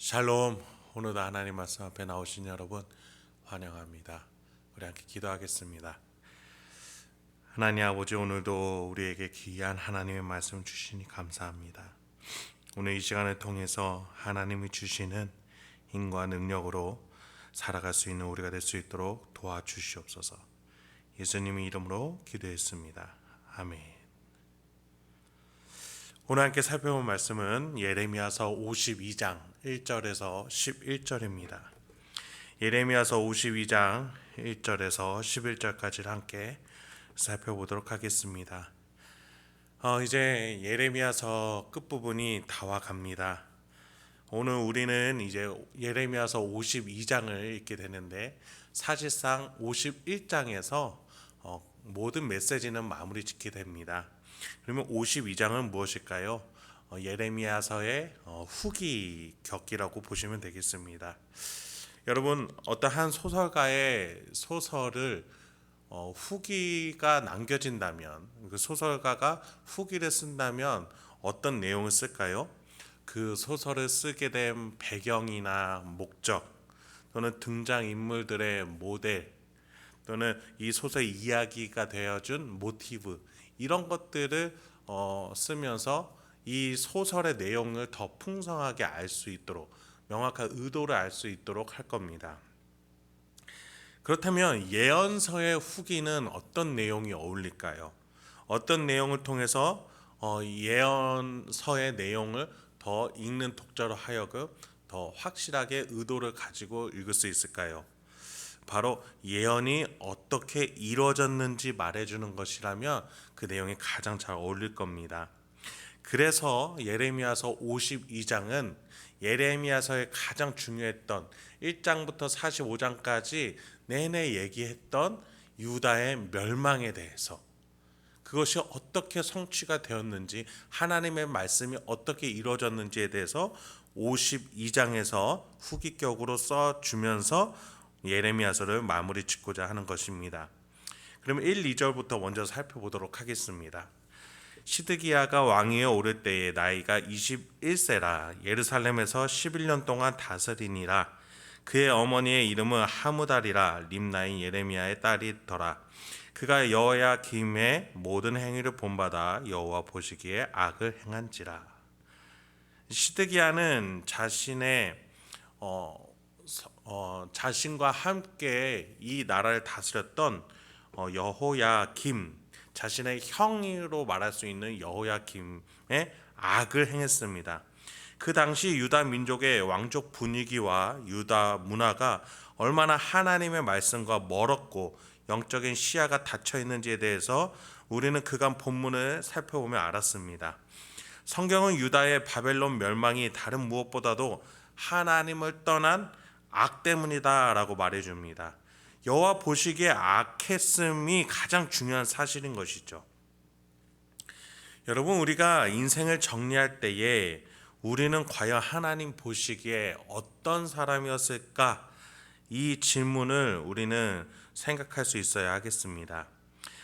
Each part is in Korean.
샬롬. 오늘도 하나님 말씀 앞에 나오신 여러분 환영합니다. 우리 함께 기도하겠습니다. 하나님 아버지, 오늘도 우리에게 귀한 하나님의 말씀 주시니 감사합니다. 오늘 이 시간을 통해서 하나님이 주시는 힘과 능력으로 살아갈 수 있는 우리가 될 수 있도록 도와주시옵소서. 예수님의 이름으로 기도했습니다. 아멘. 오늘 함께 살펴본 말씀은 예레미야서 52장 1절에서 11절입니다. 예레미야서 52장 1절에서 11절까지를 함께 살펴보도록 하겠습니다. 이제 예레미야서 끝부분이 다 와갑니다. 오늘 우리는 이제 예레미야서 52장을 읽게 되는데, 사실상 51장에서 모든 메시지는 마무리 짓게 됩니다. 그러면 52장은 무엇일까요? 예레미야서의 후기 격이라고 보시면 되겠습니다. 여러분, 어떠한 소설가의 소설을 후기가 남겨진다면, 그 소설가가 후기를 쓴다면 어떤 내용을 쓸까요? 그 소설을 쓰게 된 배경이나 목적, 또는 등장인물들의 모델, 또는 이 소설의 이야기가 되어준 모티브, 이런 것들을 쓰면서 이 소설의 내용을 더 풍성하게 알 수 있도록, 명확한 의도를 알 수 있도록 할 겁니다. 그렇다면 예언서의 후기는 어떤 내용이 어울릴까요? 어떤 내용을 통해서 예언서의 내용을 더 읽는 독자로 하여금 더 확실하게 의도를 가지고 읽을 수 있을까요? 바로 예언이 어떻게 이루어졌는지 말해주는 것이라면 그 내용이 가장 잘 어울릴 겁니다. 그래서 예레미야서 52장은 예레미야서의 가장 중요했던 1장부터 45장까지 내내 얘기했던 유다의 멸망에 대해서, 그것이 어떻게 성취가 되었는지, 하나님의 말씀이 어떻게 이루어졌는지에 대해서 52장에서 후기격으로 써주면서 예레미야서를 마무리 짓고자 하는 것입니다. 그럼 1, 2절부터 먼저 살펴보도록 하겠습니다. 시드기야가 왕위에 오를 때에 나이가 21세라 예루살렘에서 11년 동안 다스리니라. 그의 어머니의 이름은 하무달이라 림나인 예레미야의 딸이더라. 그가 여호야김의 모든 행위를 본받아 여호와 보시기에 악을 행한지라. 시드기야는 자신과 함께 이 나라를 다스렸던 여호야김, 자신의 형으로 말할 수 있는 여호야김의 악을 행했습니다. 그 당시 유다 민족의 왕족 분위기와 유다 문화가 얼마나 하나님의 말씀과 멀었고 영적인 시야가 닫혀 있는지에 대해서 우리는 그간 본문을 살펴보며 알았습니다. 성경은 유다의 바벨론 멸망이 다른 무엇보다도 하나님을 떠난 악 때문이다 라고 말해줍니다. 여호와 보시기에 악했음이 가장 중요한 사실인 것이죠. 여러분, 우리가 인생을 정리할 때에 우리는 과연 하나님 보시기에 어떤 사람이었을까? 이 질문을 우리는 생각할 수 있어야 하겠습니다.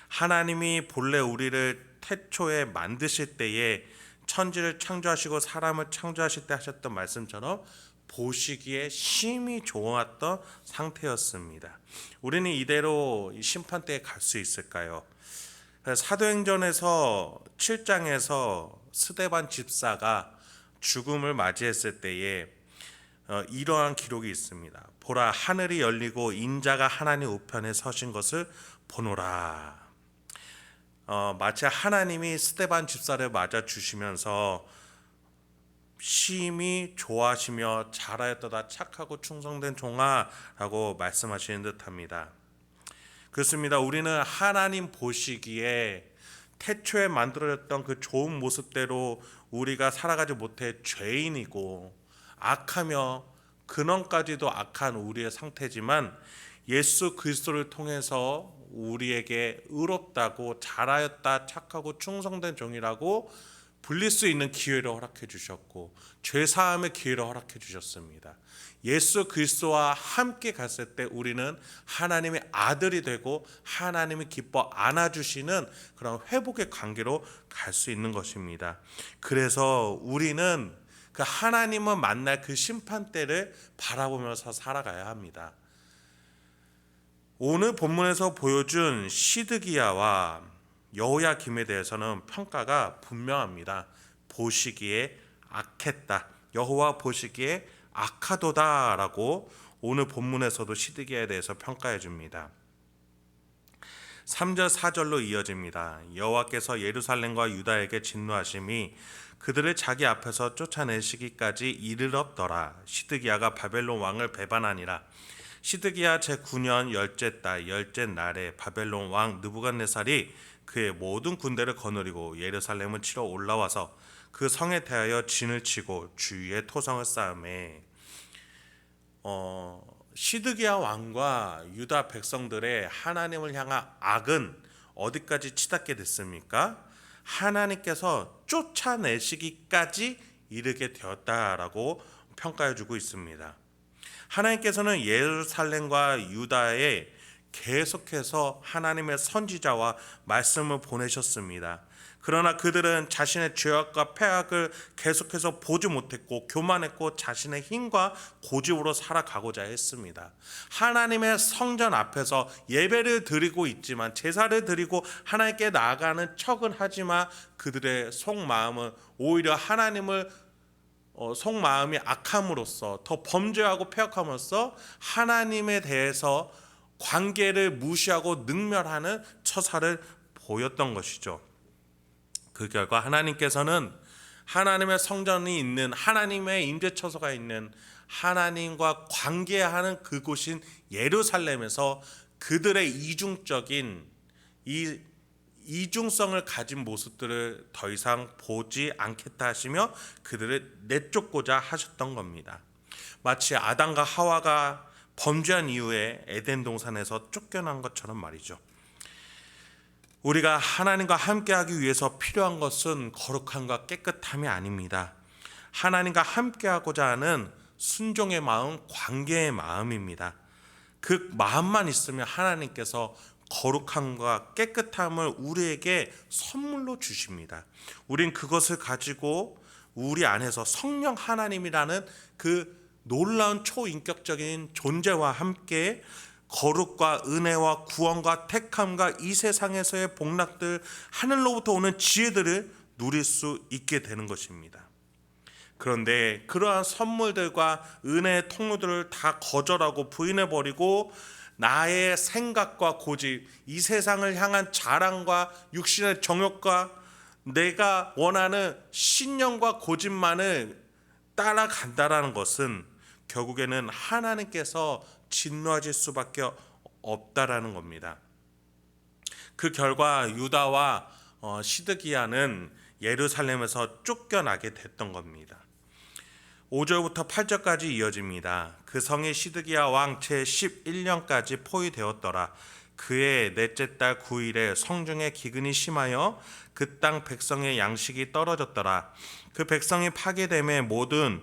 하나님이 본래 우리를 태초에 만드실 때에 천지를 창조하시고 사람을 창조하실 때 하셨던 말씀처럼 보시기에 심히 좋았던 상태였습니다. 우리는 이대로 심판대에 갈 수 있을까요? 사도행전에서 7장에서 스데반 집사가 죽음을 맞이했을 때에 이러한 기록이 있습니다. 보라, 하늘이 열리고 인자가 하나님 우편에 서신 것을 보노라. 마치 하나님이 스데반 집사를 맞아 주시면서 심히 좋아하시며 잘하였도다 착하고 충성된 종아 라고 말씀하시는 듯합니다. 그렇습니다. 우리는 하나님 보시기에 태초에 만들어졌던 그 좋은 모습대로 우리가 살아가지 못해 죄인이고 악하며 근원까지도 악한 우리의 상태지만, 예수 그리스도를 통해서 우리에게 의롭다고 잘하였다 착하고 충성된 종이라고 불릴 수 있는 기회를 허락해 주셨고 죄사함의 기회를 허락해 주셨습니다. 예수 그리스도와 함께 갔을 때 우리는 하나님의 아들이 되고 하나님이 기뻐 안아주시는 그런 회복의 관계로 갈 수 있는 것입니다. 그래서 우리는 그 하나님을 만날 그 심판대를 바라보면서 살아가야 합니다. 오늘 본문에서 보여준 시드기야와 여호야김에 대해서는 평가가 분명합니다. 보시기에 악했다. 여호와 보시기에 악하도다라고 오늘 본문에서도 시드기야에 대해서 평가해 줍니다. 3절 4절로 이어집니다. 여호와께서 예루살렘과 유다에게 진노하심이 그들을 자기 앞에서 쫓아내시기까지 이르렀더라. 시드기야가 바벨론 왕을 배반하니라. 시드기야 제9년 열째 달 열째 날에 바벨론 왕 느부갓네살이 그의 모든 군대를 거느리고 예루살렘을 치러 올라와서 그 성에 대하여 진을 치고 주위에 토성을 쌓음에 시드기야 왕과 유다 백성들의 하나님을 향한 악은 어디까지 치닫게 됐습니까? 하나님께서 쫓아내시기까지 이르게 되었다라고 평가해 주고 있습니다. 하나님께서는 예루살렘과 유다에 계속해서 하나님의 선지자와 말씀을 보내셨습니다. 그러나 그들은 자신의 죄악과 패악을 계속해서 보지 못했고 교만했고 자신의 힘과 고집으로 살아가고자 했습니다. 하나님의 성전 앞에서 예배를 드리고 있지만 제사를 드리고 하나님께 나아가는 척은 하지만 그들의 속마음은 오히려 하나님을 속마음이 악함으로써 더 범죄하고 패역함으로써 하나님에 대해서 관계를 무시하고 능멸하는 처사를 보였던 것이죠. 그 결과 하나님께서는 하나님의 성전이 있는 하나님의 임재처소가 있는 하나님과 관계하는 그곳인 예루살렘에서 그들의 이중적인 이 이중성을 가진 모습들을 더 이상 보지 않겠다 하시며 그들을 내쫓고자 하셨던 겁니다. 마치 아담과 하와가 범죄한 이후에 에덴 동산에서 쫓겨난 것처럼 말이죠. 우리가 하나님과 함께하기 위해서 필요한 것은 거룩함과 깨끗함이 아닙니다. 하나님과 함께하고자 하는 순종의 마음, 관계의 마음입니다. 그 마음만 있으면 하나님께서 거룩함과 깨끗함을 우리에게 선물로 주십니다. 우린 그것을 가지고 우리 안에서 성령 하나님이라는 그 놀라운 초인격적인 존재와 함께 거룩과 은혜와 구원과 택함과 이 세상에서의 복락들, 하늘로부터 오는 지혜들을 누릴 수 있게 되는 것입니다. 그런데 그러한 선물들과 은혜의 통로들을 다 거절하고 부인해버리고 나의 생각과 고집, 이 세상을 향한 자랑과 육신의 정욕과 내가 원하는 신념과 고집만을 따라간다라는 것은 결국에는 하나님께서 진노하실 수밖에 없다라는 겁니다. 그 결과 유다와 시드기야는 예루살렘에서 쫓겨나게 됐던 겁니다. 5절부터 8절까지 이어집니다. 그 성이 시드기야 왕 제11년까지 포위되었더라. 그의 넷째 달 9일에 성중에 기근이 심하여 그 땅 백성의 양식이 떨어졌더라. 그 백성이 파괴됨에 모든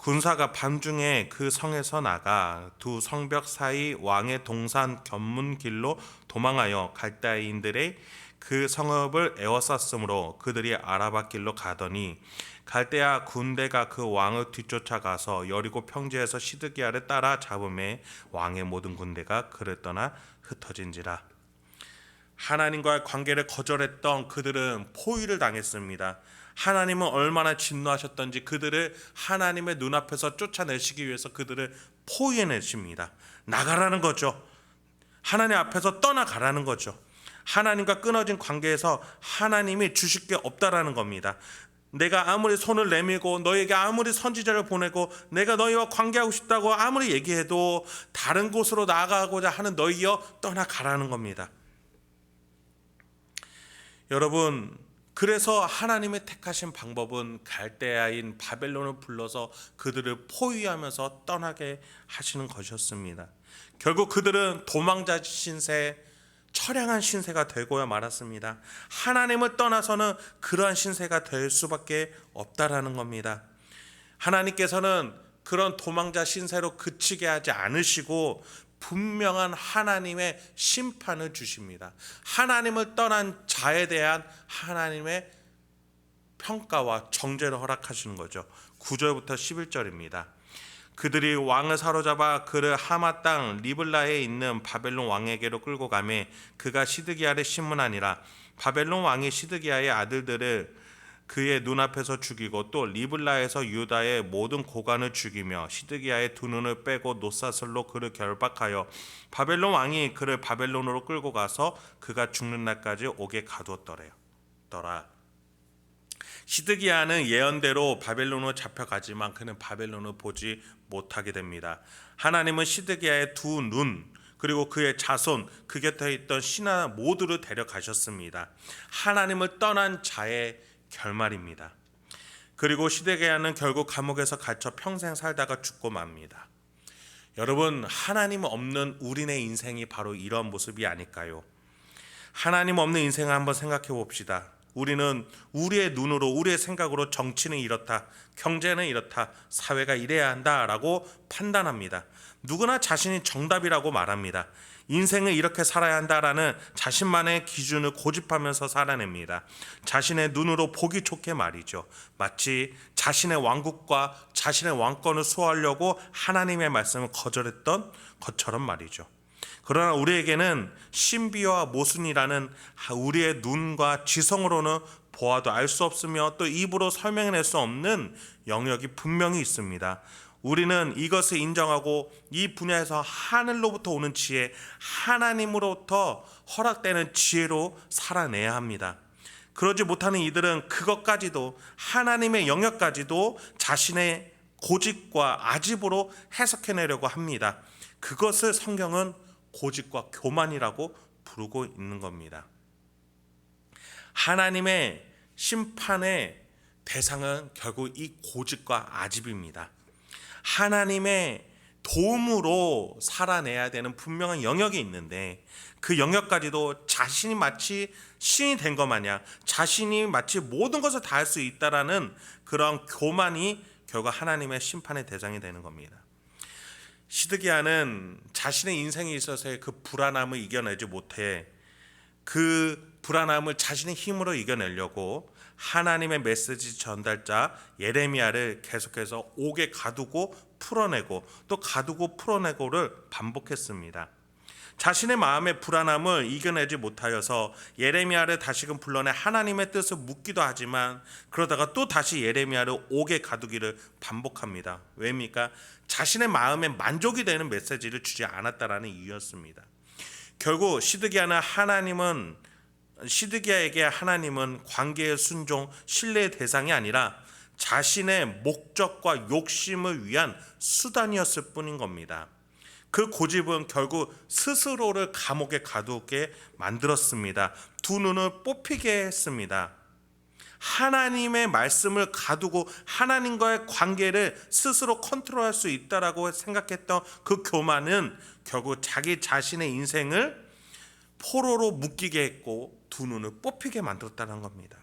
군사가 밤중에 그 성에서 나가 두 성벽 사이 왕의 동산 견문길로 도망하여 갈대아인들의 그 성읍을 에워쌌으므로 그들이 아라바 길로 가더니 갈대아 군대가 그 왕을 뒤쫓아가서 여리고 평지에서 시드기야를 따라 잡음에 왕의 모든 군대가 그를 떠나 흩어진지라. 하나님과의 관계를 거절했던 그들은 포위를 당했습니다. 하나님은 얼마나 진노하셨던지 그들을 하나님의 눈앞에서 쫓아내시기 위해서 그들을 포위해내십니다. 나가라는 거죠. 하나님 앞에서 떠나가라는 거죠. 하나님과 끊어진 관계에서 하나님이 주실 게 없다라는 겁니다. 내가 아무리 손을 내밀고 너에게 아무리 선지자를 보내고 내가 너희와 관계하고 싶다고 아무리 얘기해도 다른 곳으로 나아가고자 하는 너희여 떠나가라는 겁니다. 여러분, 그래서 하나님의 택하신 방법은 갈대아인 바벨론을 불러서 그들을 포위하면서 떠나게 하시는 것이었습니다. 결국 그들은 도망자 신세, 처량한 신세가 되고야 말았습니다. 하나님을 떠나서는 그러한 신세가 될 수밖에 없다라는 겁니다. 하나님께서는 그런 도망자 신세로 그치게 하지 않으시고 분명한 하나님의 심판을 주십니다. 하나님을 떠난 자에 대한 하나님의 평가와 정죄를 허락하시는 거죠. 9절부터 11절입니다. 그들이 왕을 사로잡아 그를 하마 땅 리블라에 있는 바벨론 왕에게로 끌고 가매 그가 시드기야를 심문하니라. 바벨론 왕이 시드기야의 아들들을 그의 눈앞에서 죽이고 또 리블라에서 유다의 모든 고관을 죽이며 시드기야의 두 눈을 빼고 노사슬로 그를 결박하여 바벨론 왕이 그를 바벨론으로 끌고 가서 그가 죽는 날까지 옥에 가두었더라. 시드기야는 예언대로 바벨론으로 잡혀가지만 그는 바벨론을 보지 못하게 됩니다. 하나님은 시드기야의 두 눈 그리고 그의 자손 그 곁에 있던 신하 모두를 데려가셨습니다. 하나님을 떠난 자의 결말입니다. 그리고 시드기야는 결국 감옥에서 갇혀 평생 살다가 죽고 맙니다. 여러분, 하나님 없는 우리네 인생이 바로 이런 모습이 아닐까요? 하나님 없는 인생을 한번 생각해 봅시다. 우리는 우리의 눈으로 우리의 생각으로 정치는 이렇다, 경제는 이렇다, 사회가 이래야 한다라고 판단합니다. 누구나 자신이 정답이라고 말합니다. 인생을 이렇게 살아야 한다라는 자신만의 기준을 고집하면서 살아냅니다. 자신의 눈으로 보기 좋게 말이죠. 마치 자신의 왕국과 자신의 왕권을 수호하려고 하나님의 말씀을 거절했던 것처럼 말이죠. 그러나 우리에게는 신비와 모순이라는 우리의 눈과 지성으로는 보아도 알 수 없으며 또 입으로 설명해낼 수 없는 영역이 분명히 있습니다. 우리는 이것을 인정하고 이 분야에서 하늘로부터 오는 지혜, 하나님으로부터 허락되는 지혜로 살아내야 합니다. 그러지 못하는 이들은 그것까지도 하나님의 영역까지도 자신의 고집과 아집으로 해석해내려고 합니다. 그것을 성경은 고집과 교만이라고 부르고 있는 겁니다. 하나님의 심판의 대상은 결국 이 고집과 아집입니다. 하나님의 도움으로 살아내야 되는 분명한 영역이 있는데 그 영역까지도 자신이 마치 신이 된 것 마냥 자신이 마치 모든 것을 다 할 수 있다라는 그런 교만이 결국 하나님의 심판의 대상이 되는 겁니다. 시드기야는 자신의 인생에 있어서의 그 불안함을 이겨내지 못해 그 불안함을 자신의 힘으로 이겨내려고 하나님의 메시지 전달자 예레미야를 계속해서 옥에 가두고 풀어내고 또 가두고 풀어내고를 반복했습니다. 자신의 마음의 불안함을 이겨내지 못하여서 예레미야를 다시금 불러내 하나님의 뜻을 묻기도 하지만 그러다가 또 다시 예레미야를 옥에 가두기를 반복합니다. 왜입니까? 자신의 마음에 만족이 되는 메시지를 주지 않았다라는 이유였습니다. 결국 시드기야에게 하나님은 관계의 순종, 신뢰의 대상이 아니라 자신의 목적과 욕심을 위한 수단이었을 뿐인 겁니다. 그 고집은 결국 스스로를 감옥에 가두게 만들었습니다. 두 눈을 뽑히게 했습니다. 하나님의 말씀을 가두고 하나님과의 관계를 스스로 컨트롤할 수 있다라고 생각했던 그 교만은 결국 자기 자신의 인생을 포로로 묶이게 했고 두 눈을 뽑히게 만들었다는 겁니다.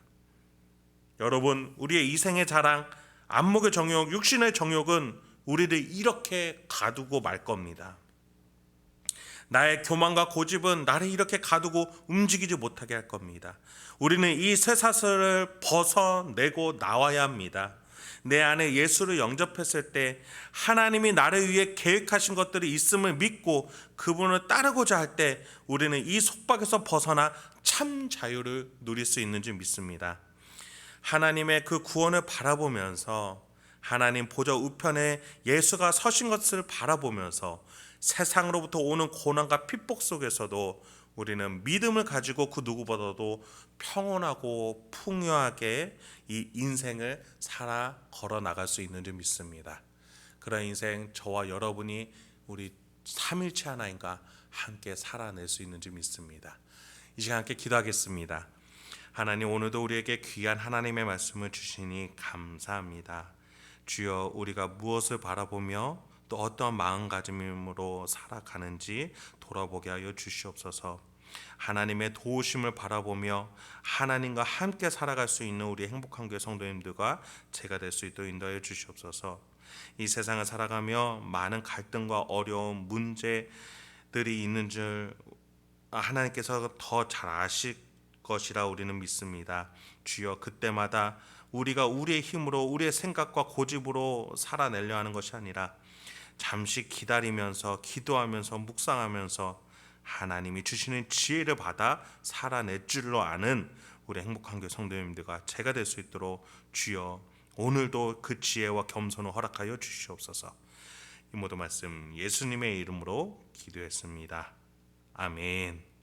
여러분, 우리의 이생의 자랑, 안목의 정욕, 육신의 정욕은 우리를 이렇게 가두고 말 겁니다. 나의 교만과 고집은 나를 이렇게 가두고 움직이지 못하게 할 겁니다. 우리는 이 쇠사슬을 벗어내고 나와야 합니다. 내 안에 예수를 영접했을 때 하나님이 나를 위해 계획하신 것들이 있음을 믿고 그분을 따르고자 할 때 우리는 이 속박에서 벗어나 참 자유를 누릴 수 있는 줄 믿습니다. 하나님의 그 구원을 바라보면서 하나님 보좌 우편에 예수가 서신 것을 바라보면서 세상으로부터 오는 고난과 핍박 속에서도 우리는 믿음을 가지고 그 누구보다도 평온하고 풍요하게 이 인생을 살아 걸어 나갈 수 있는 줄 믿습니다. 그런 인생 저와 여러분이 우리 삼일체 하나님과 함께 살아낼 수 있는 줄 믿습니다. 이 시간 함께 기도하겠습니다. 하나님, 오늘도 우리에게 귀한 하나님의 말씀을 주시니 감사합니다. 주여, 우리가 무엇을 바라보며 또 어떤 마음가짐으로 살아가는지 돌아보게 하여 주시옵소서. 하나님의 도우심을 바라보며 하나님과 함께 살아갈 수 있는 우리 행복한 교회 성도님들과 제가 될 수 있도록 인도하여 주시옵소서. 이 세상을 살아가며 많은 갈등과 어려운 문제들이 있는 줄 하나님께서 더 잘 아실 것이라 우리는 믿습니다. 주여, 그때마다 우리가 우리의 힘으로 우리의 생각과 고집으로 살아내려 하는 것이 아니라 잠시 기다리면서 기도하면서 묵상하면서 하나님이 주시는 지혜를 받아 살아낼 줄로 아는 우리 행복한 교회 성도님들과 제가 될 수 있도록 주여 오늘도 그 지혜와 겸손을 허락하여 주시옵소서. 이 모든 말씀 예수님의 이름으로 기도했습니다. 아멘.